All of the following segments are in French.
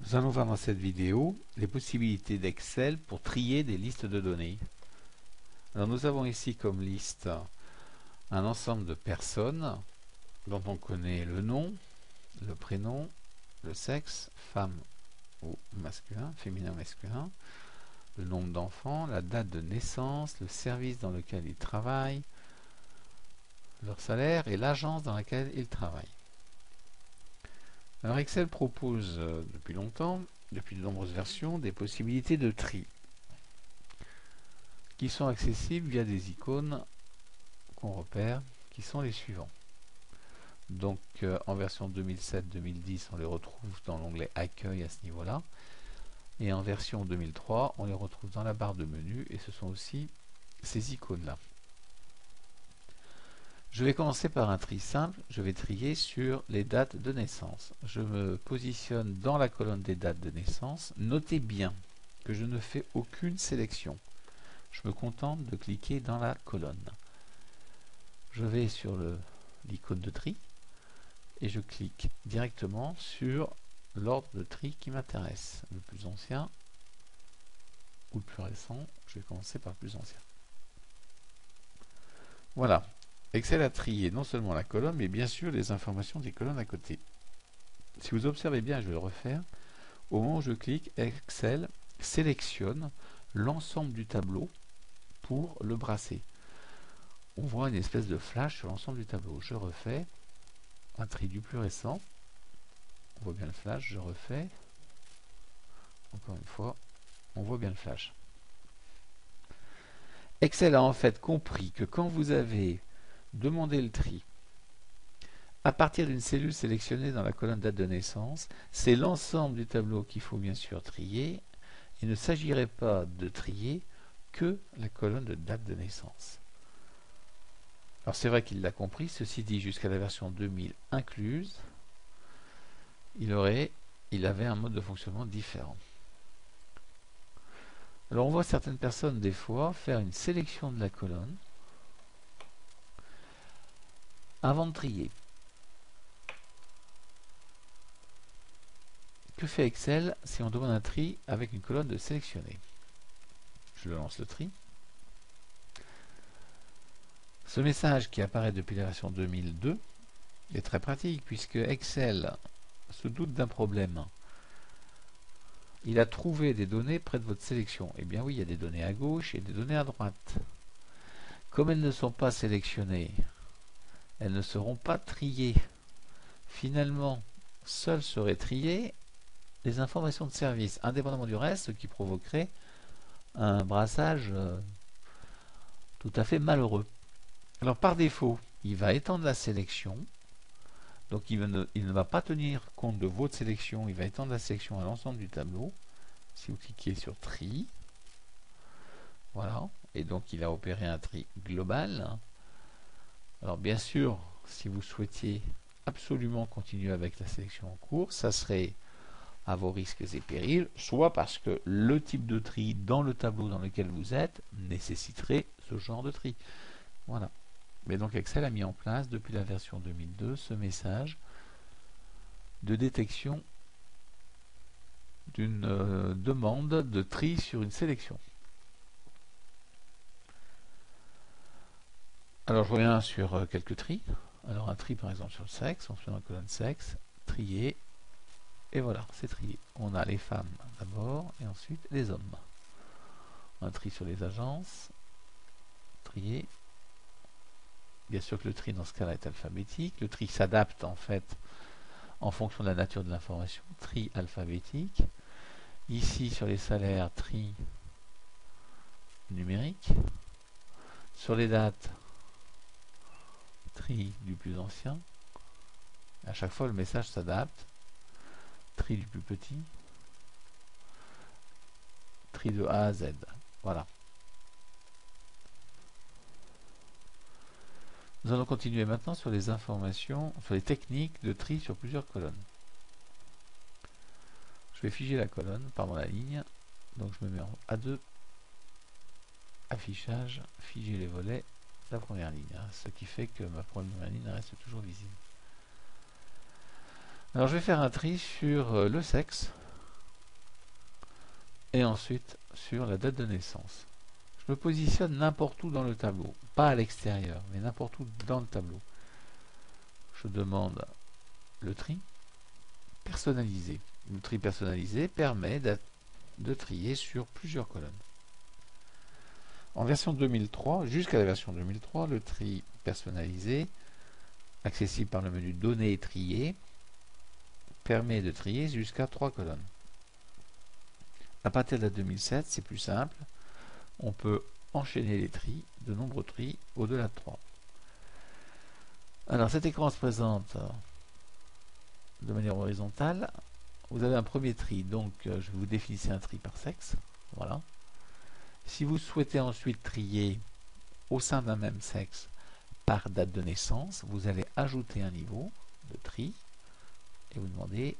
Nous allons voir dans cette vidéo les possibilités d'Excel pour trier des listes de données. Alors nous avons ici comme liste un ensemble de personnes dont on connaît le nom, le prénom, le sexe, femme ou masculin, féminin ou masculin, le nombre d'enfants, la date de naissance, le service dans lequel ils travaillent, leur salaire et l'agence dans laquelle ils travaillent. Alors Excel propose depuis longtemps, depuis de nombreuses versions, des possibilités de tri qui sont accessibles via des icônes qu'on repère, qui sont les suivants. Donc en version 2007-2010, on les retrouve dans l'onglet Accueil à ce niveau-là. Et en version 2003, on les retrouve dans la barre de menu et ce sont aussi ces icônes-là. Je vais commencer par un tri simple. Je vais trier sur les dates de naissance. Je me positionne dans la colonne des dates de naissance. Notez bien que je ne fais aucune sélection. Je me contente de cliquer dans la colonne. Je vais sur l'icône de tri et je clique directement sur l'ordre de tri qui m'intéresse. Le plus ancien ou le plus récent. Je vais commencer par le plus ancien. Voilà. Excel a trié non seulement la colonne, mais bien sûr les informations des colonnes à côté. Si vous observez bien, je vais le refaire. Au moment où je clique, Excel sélectionne l'ensemble du tableau pour le brasser. On voit une espèce de flash sur l'ensemble du tableau. Je refais un tri du plus récent. On voit bien le flash. Je refais. Encore une fois, on voit bien le flash. Excel a en fait compris que quand vous avez demandé le tri à partir d'une cellule sélectionnée dans la colonne date de naissance, c'est l'ensemble du tableau qu'il faut bien sûr trier. Il ne s'agirait pas de trier que la colonne de date de naissance. Alors c'est vrai qu'il l'a compris, ceci dit jusqu'à la version 2000 incluse, il avait un mode de fonctionnement différent. Alors on voit certaines personnes des fois faire une sélection de la colonne avant de trier. Que fait Excel si on demande un tri avec une colonne de sélectionner? Je lance le tri. Ce message qui apparaît depuis la version 2002 est très pratique puisque Excel se doute d'un problème. Il a trouvé des données près de votre sélection. Eh bien oui, il y a des données à gauche et des données à droite. Comme elles ne sont pas sélectionnées, elles ne seront pas triées. Finalement, seules seraient triées les informations de service, indépendamment du reste, ce qui provoquerait un brassage tout à fait malheureux. Alors par défaut, il va étendre la sélection. Donc il ne va pas tenir compte de votre sélection, il va étendre la sélection à l'ensemble du tableau. Si vous cliquez sur tri, voilà, et donc il a opéré un tri global. Alors bien sûr, si vous souhaitiez absolument continuer avec la sélection en cours, ça serait à vos risques et périls, soit parce que le type de tri dans le tableau dans lequel vous êtes nécessiterait ce genre de tri. Voilà. Mais donc Excel a mis en place depuis la version 2002 ce message de détection d'une demande de tri sur une sélection. Alors je reviens sur quelques tris. Alors un tri par exemple sur le sexe, on fait dans la colonne sexe, trier, et voilà, c'est trié. On a les femmes d'abord et ensuite les hommes. Un tri sur les agences, trier. Bien sûr que le tri dans ce cas-là est alphabétique. Le tri s'adapte en fait en fonction de la nature de l'information. Tri alphabétique. Ici sur les salaires, tri numérique. Sur les dates, tri du plus ancien. À chaque fois le message s'adapte. Tri du plus petit. Tri de A à Z. Voilà. Nous allons continuer maintenant sur les informations, sur les techniques de tri sur plusieurs colonnes. Je vais figer la colonne, pardon la ligne. Donc je me mets en A2, affichage, figer les volets, la première ligne. Ce qui fait que ma première ligne reste toujours visible. Alors je vais faire un tri sur le sexe. et ensuite sur la date de naissance. Je me positionne n'importe où dans le tableau, pas à l'extérieur, mais n'importe où dans le tableau. Je demande le tri personnalisé. Le tri personnalisé permet de trier sur plusieurs colonnes. En version 2003, jusqu'à la version 2003, le tri personnalisé, accessible par le menu Données et trier, permet de trier jusqu'à 3 colonnes. À partir de la 2007, c'est plus simple. On peut enchaîner les tris, de nombreux tris, au-delà de 3. Alors cet écran se présente de manière horizontale. Vous avez un premier tri, donc je vais vous définir un tri par sexe. Voilà. Si vous souhaitez ensuite trier au sein d'un même sexe par date de naissance, vous allez ajouter un niveau de tri et vous demandez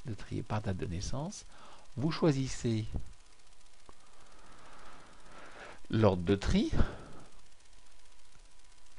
de trier par date de naissance. Vous choisissez l'ordre de tri.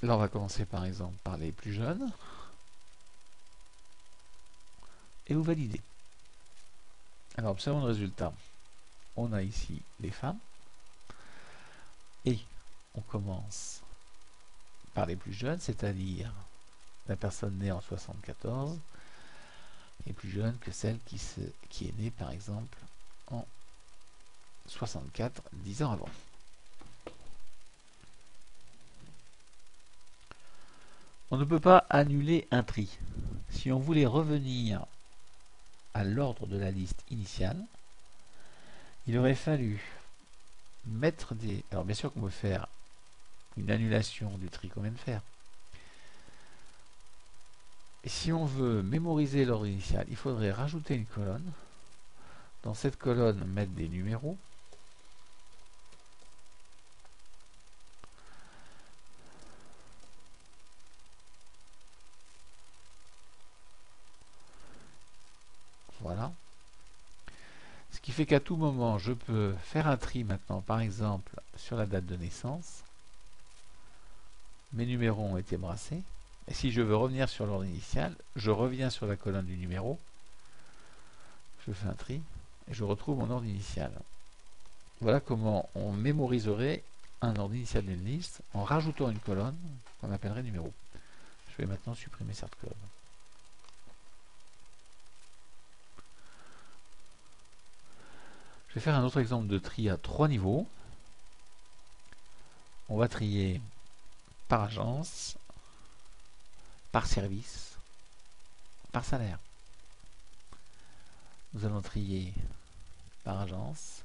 Là, on va commencer par exemple par les plus jeunes. Et vous validez. Alors, observons le résultat. On a ici les femmes. Et on commence par les plus jeunes, c'est-à-dire la personne née en 74 est plus jeune que celle qui est née par exemple en 64, 10 ans avant. On ne peut pas annuler un tri. Si on voulait revenir à l'ordre de la liste initiale, il aurait fallu mettre des... Alors bien sûr qu'on peut faire une annulation du tri qu'on vient de faire. Et si on veut mémoriser l'ordre initial, il faudrait rajouter une colonne. Dans cette colonne, mettre des numéros. Voilà. Ce qui fait qu'à tout moment, je peux faire un tri maintenant, par exemple, sur la date de naissance. Mes numéros ont été brassés. Et si je veux revenir sur l'ordre initial, je reviens sur la colonne du numéro. Je fais un tri et je retrouve mon ordre initial. Voilà comment on mémoriserait un ordre initial d'une liste en rajoutant une colonne qu'on appellerait numéro. Je vais maintenant supprimer cette colonne. Je vais faire un autre exemple de tri à 3 niveaux. On va trier par agence, par service, par salaire. Nous allons trier par agence,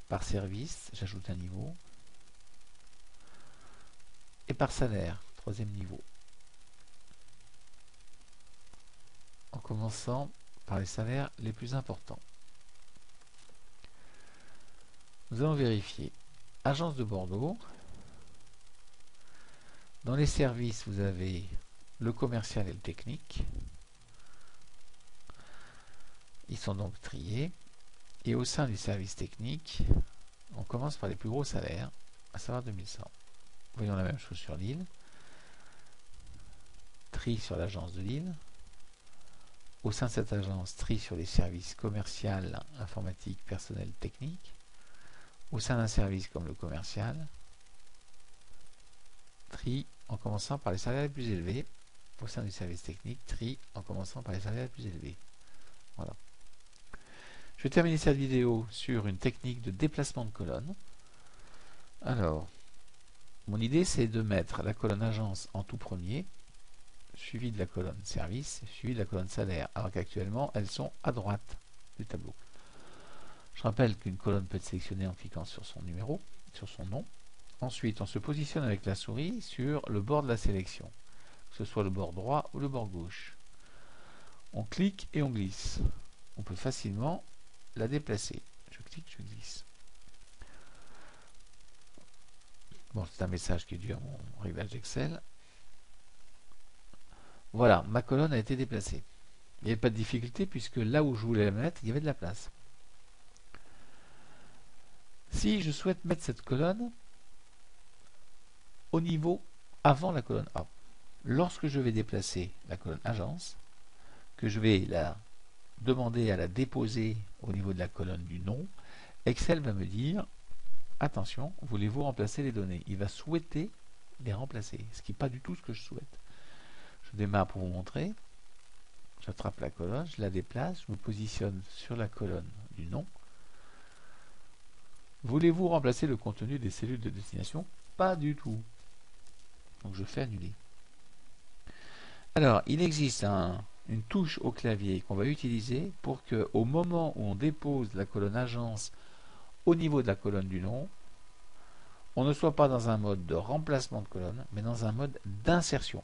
par service, j'ajoute un niveau, et par salaire, troisième niveau. En commençant par les salaires les plus importants. Nous allons vérifier. Agence de Bordeaux. Dans les services, vous avez le commercial et le technique. Ils sont donc triés. Et au sein du service technique, on commence par les plus gros salaires, à savoir 2100. Voyons la même chose sur Lille. Tri sur l'agence de Lille. Au sein de cette agence, tri sur les services commercial, informatique, personnel, technique. Au sein d'un service comme le commercial, tri en commençant par les salaires les plus élevés. Au sein du service technique, tri en commençant par les salaires les plus élevés. Voilà. Je vais terminer cette vidéo sur une technique de déplacement de colonne. Alors, mon idée c'est de mettre la colonne agence en tout premier, suivi de la colonne service, suivi de la colonne salaire, alors qu'actuellement elles sont à droite du tableau. Je rappelle qu'une colonne peut être sélectionnée en cliquant sur son numéro, sur son nom. Ensuite, on se positionne avec la souris sur le bord de la sélection, que ce soit le bord droit ou le bord gauche. On clique et on glisse. On peut facilement la déplacer. Je clique, je glisse. Bon, c'est un message qui est dû à mon réglage d'Excel. Voilà, ma colonne a été déplacée. Il n'y avait pas de difficulté puisque là où je voulais la mettre, il y avait de la place. Si je souhaite mettre cette colonne au niveau avant la colonne A, lorsque je vais déplacer la colonne agence, que je vais la demander à la déposer au niveau de la colonne du nom, Excel va me dire attention, voulez-vous remplacer les données? Il va souhaiter les remplacer, ce qui n'est pas du tout ce que je souhaite. Je démarre pour vous montrer. J'attrape la colonne, je la déplace, je me positionne sur la colonne du nom. Voulez-vous remplacer le contenu des cellules de destination? Pas du tout. Donc je fais annuler. Alors, il existe une touche au clavier qu'on va utiliser pour que, au moment où on dépose la colonne agence au niveau de la colonne du nom, on ne soit pas dans un mode de remplacement de colonne, mais dans un mode d'insertion.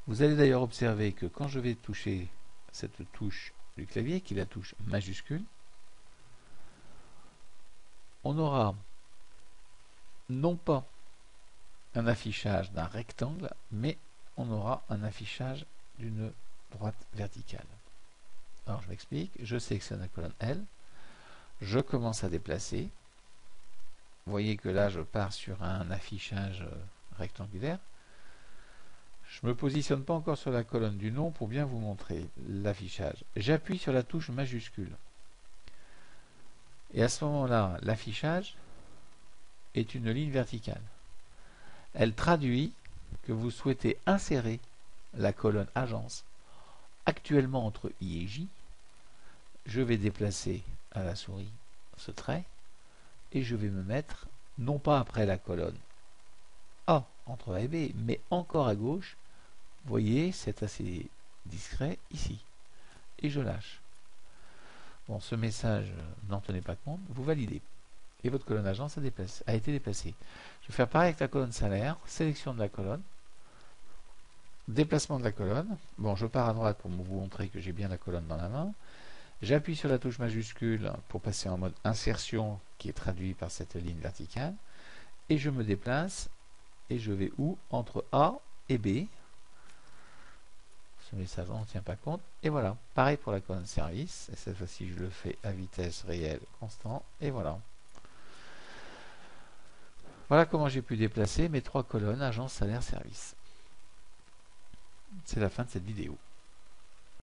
Vous allez d'ailleurs observer que quand je vais toucher cette touche du clavier, qui est la touche majuscule, on aura non pas un affichage d'un rectangle, mais on aura un affichage d'une droite verticale. Alors je m'explique, je sélectionne la colonne L, je commence à déplacer. Vous voyez que là je pars sur un affichage rectangulaire. Je ne me positionne pas encore sur la colonne du nom pour bien vous montrer l'affichage. J'appuie sur la touche majuscule. Et à ce moment-là, l'affichage est une ligne verticale. Elle traduit que vous souhaitez insérer la colonne agence actuellement entre I et J. Je vais déplacer à la souris ce trait et je vais me mettre non pas après la colonne A entre A et B, mais encore à gauche. Vous voyez, c'est assez discret ici. Et je lâche. Bon, ce message, n'en tenez pas compte, vous validez. Et votre colonne agence a été déplacée. Je vais faire pareil avec la colonne salaire, sélection de la colonne, déplacement de la colonne. Bon, je pars à droite pour vous montrer que j'ai bien la colonne dans la main. J'appuie sur la touche majuscule pour passer en mode insertion, qui est traduit par cette ligne verticale. Et je me déplace, et je vais où? Entre A et B. Ce message, on ne tient pas compte. Et voilà, pareil pour la colonne service. Et cette fois-ci, je le fais à vitesse réelle constant. Et voilà. Voilà comment j'ai pu déplacer mes 3 colonnes agence, salaire, service. C'est la fin de cette vidéo.